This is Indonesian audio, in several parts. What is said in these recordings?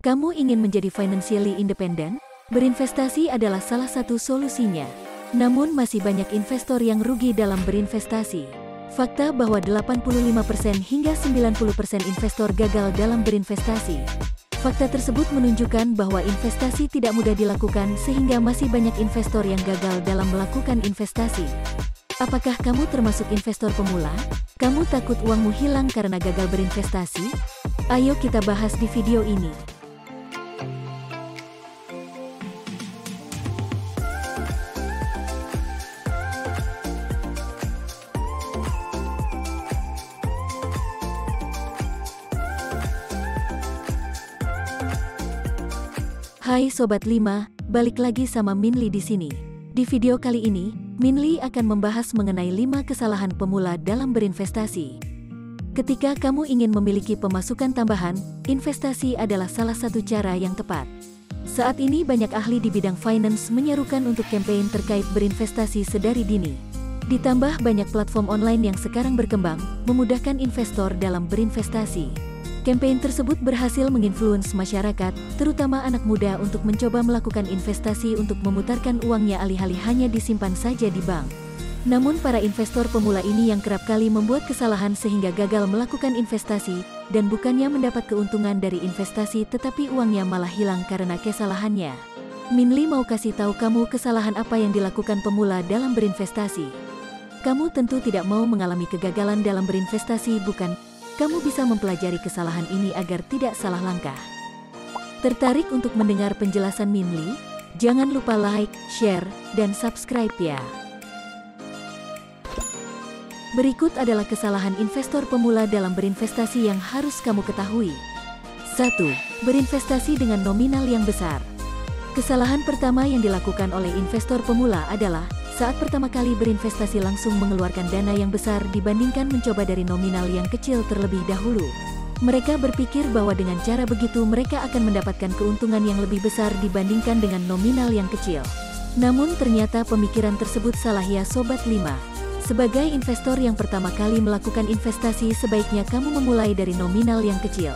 Kamu ingin menjadi financially independent? Berinvestasi adalah salah satu solusinya. Namun masih banyak investor yang rugi dalam berinvestasi. Fakta bahwa 85% hingga 90% investor gagal dalam berinvestasi. Fakta tersebut menunjukkan bahwa investasi tidak mudah dilakukan sehingga masih banyak investor yang gagal dalam melakukan investasi. Apakah kamu termasuk investor pemula? Kamu takut uangmu hilang karena gagal berinvestasi? Ayo kita bahas di video ini. Hai Sobat 5, balik lagi sama Minli di sini. Di video kali ini, Minli akan membahas mengenai 5 kesalahan pemula dalam berinvestasi. Ketika kamu ingin memiliki pemasukan tambahan, investasi adalah salah satu cara yang tepat. Saat ini banyak ahli di bidang finance menyerukan untuk campaign terkait berinvestasi sedari dini. Ditambah banyak platform online yang sekarang berkembang, memudahkan investor dalam berinvestasi. Campaign tersebut berhasil menginfluence masyarakat, terutama anak muda untuk mencoba melakukan investasi untuk memutarkan uangnya alih-alih hanya disimpan saja di bank. Namun para investor pemula ini yang kerap kali membuat kesalahan sehingga gagal melakukan investasi, dan bukannya mendapat keuntungan dari investasi tetapi uangnya malah hilang karena kesalahannya. Minli mau kasih tahu kamu kesalahan apa yang dilakukan pemula dalam berinvestasi. Kamu tentu tidak mau mengalami kegagalan dalam berinvestasi, bukan? Kamu bisa mempelajari kesalahan ini agar tidak salah langkah. Tertarik untuk mendengar penjelasan Minli? Jangan lupa like, share, dan subscribe ya. Berikut adalah kesalahan investor pemula dalam berinvestasi yang harus kamu ketahui. 1. Berinvestasi dengan nominal yang besar. Kesalahan pertama yang dilakukan oleh investor pemula adalah saat pertama kali berinvestasi langsung mengeluarkan dana yang besar dibandingkan mencoba dari nominal yang kecil terlebih dahulu. Mereka berpikir bahwa dengan cara begitu mereka akan mendapatkan keuntungan yang lebih besar dibandingkan dengan nominal yang kecil. Namun ternyata pemikiran tersebut salah ya Sobat 5. Sebagai investor yang pertama kali melakukan investasi, sebaiknya kamu memulai dari nominal yang kecil.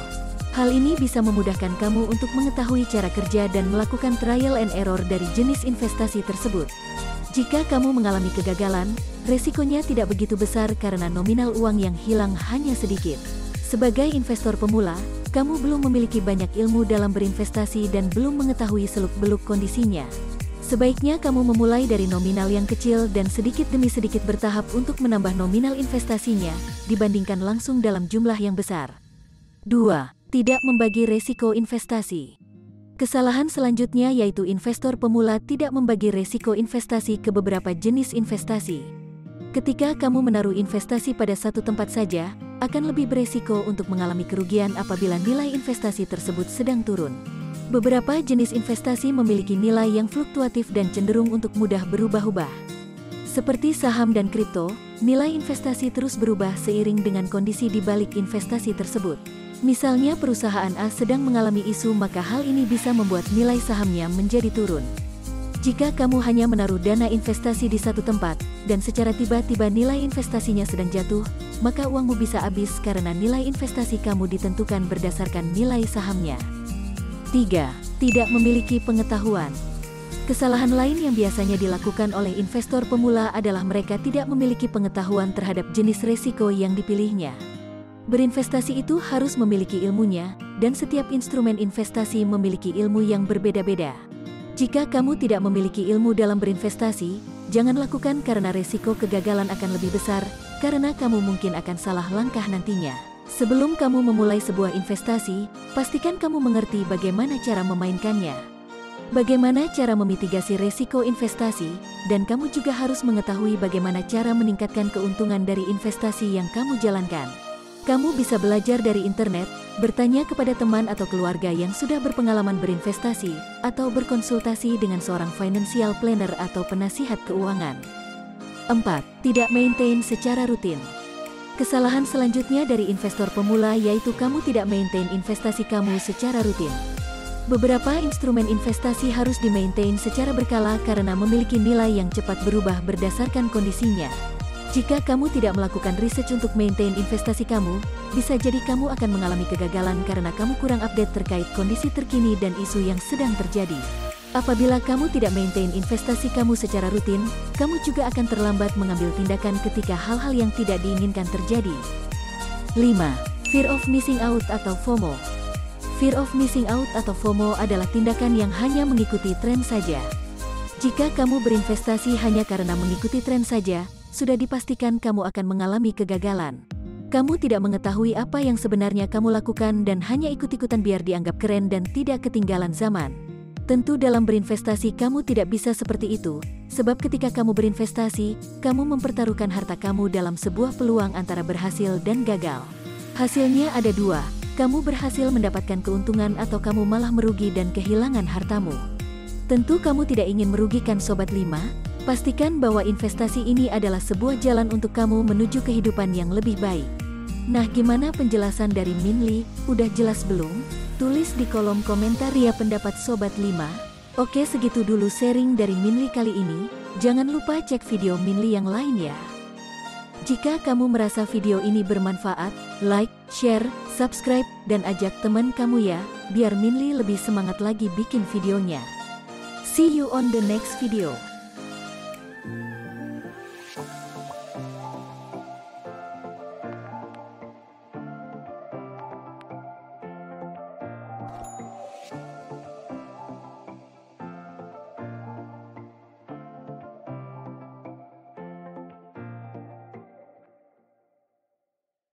Hal ini bisa memudahkan kamu untuk mengetahui cara kerja dan melakukan trial and error dari jenis investasi tersebut. Jika kamu mengalami kegagalan, resikonya tidak begitu besar karena nominal uang yang hilang hanya sedikit. Sebagai investor pemula, kamu belum memiliki banyak ilmu dalam berinvestasi dan belum mengetahui seluk-beluk kondisinya. Sebaiknya kamu memulai dari nominal yang kecil dan sedikit demi sedikit bertahap untuk menambah nominal investasinya, dibandingkan langsung dalam jumlah yang besar. 2. Tidak membagi resiko investasi. Kesalahan selanjutnya yaitu investor pemula tidak membagi resiko investasi ke beberapa jenis investasi. Ketika kamu menaruh investasi pada satu tempat saja, akan lebih beresiko untuk mengalami kerugian apabila nilai investasi tersebut sedang turun. Beberapa jenis investasi memiliki nilai yang fluktuatif dan cenderung untuk mudah berubah-ubah. Seperti saham dan kripto, nilai investasi terus berubah seiring dengan kondisi di balik investasi tersebut. Misalnya perusahaan A sedang mengalami isu, maka hal ini bisa membuat nilai sahamnya menjadi turun. Jika kamu hanya menaruh dana investasi di satu tempat, dan secara tiba-tiba nilai investasinya sedang jatuh, maka uangmu bisa habis karena nilai investasi kamu ditentukan berdasarkan nilai sahamnya. 3. Tidak memiliki pengetahuan. Kesalahan lain yang biasanya dilakukan oleh investor pemula adalah mereka tidak memiliki pengetahuan terhadap jenis resiko yang dipilihnya. Berinvestasi itu harus memiliki ilmunya, dan setiap instrumen investasi memiliki ilmu yang berbeda-beda. Jika kamu tidak memiliki ilmu dalam berinvestasi, jangan lakukan karena resiko kegagalan akan lebih besar, karena kamu mungkin akan salah langkah nantinya. Sebelum kamu memulai sebuah investasi, pastikan kamu mengerti bagaimana cara memainkannya. Bagaimana cara memitigasi resiko investasi, dan kamu juga harus mengetahui bagaimana cara meningkatkan keuntungan dari investasi yang kamu jalankan. Kamu bisa belajar dari internet, bertanya kepada teman atau keluarga yang sudah berpengalaman berinvestasi, atau berkonsultasi dengan seorang financial planner atau penasihat keuangan. 4. Tidak maintain secara rutin. Kesalahan selanjutnya dari investor pemula yaitu kamu tidak maintain investasi kamu secara rutin. Beberapa instrumen investasi harus di-maintain secara berkala karena memiliki nilai yang cepat berubah berdasarkan kondisinya. Jika kamu tidak melakukan research untuk maintain investasi kamu, bisa jadi kamu akan mengalami kegagalan karena kamu kurang update terkait kondisi terkini dan isu yang sedang terjadi. Apabila kamu tidak maintain investasi kamu secara rutin, kamu juga akan terlambat mengambil tindakan ketika hal-hal yang tidak diinginkan terjadi. 5. Fear of missing out atau FOMO. Fear of missing out atau FOMO adalah tindakan yang hanya mengikuti tren saja. Jika kamu berinvestasi hanya karena mengikuti tren saja, sudah dipastikan kamu akan mengalami kegagalan. Kamu tidak mengetahui apa yang sebenarnya kamu lakukan dan hanya ikut-ikutan biar dianggap keren dan tidak ketinggalan zaman. Tentu dalam berinvestasi kamu tidak bisa seperti itu, sebab ketika kamu berinvestasi, kamu mempertaruhkan harta kamu dalam sebuah peluang antara berhasil dan gagal. Hasilnya ada dua, kamu berhasil mendapatkan keuntungan atau kamu malah merugi dan kehilangan hartamu. Tentu kamu tidak ingin merugikan Sobat 5, pastikan bahwa investasi ini adalah sebuah jalan untuk kamu menuju kehidupan yang lebih baik. Nah, gimana penjelasan dari Min Lee? Udah jelas belum? Tulis di kolom komentar ya pendapat Sobat 5. Oke, segitu dulu sharing dari Min Lee kali ini. Jangan lupa cek video Min Lee yang lain ya. Jika kamu merasa video ini bermanfaat, like, share, subscribe, dan ajak teman kamu ya, biar Min Lee lebih semangat lagi bikin videonya. See you on the next video.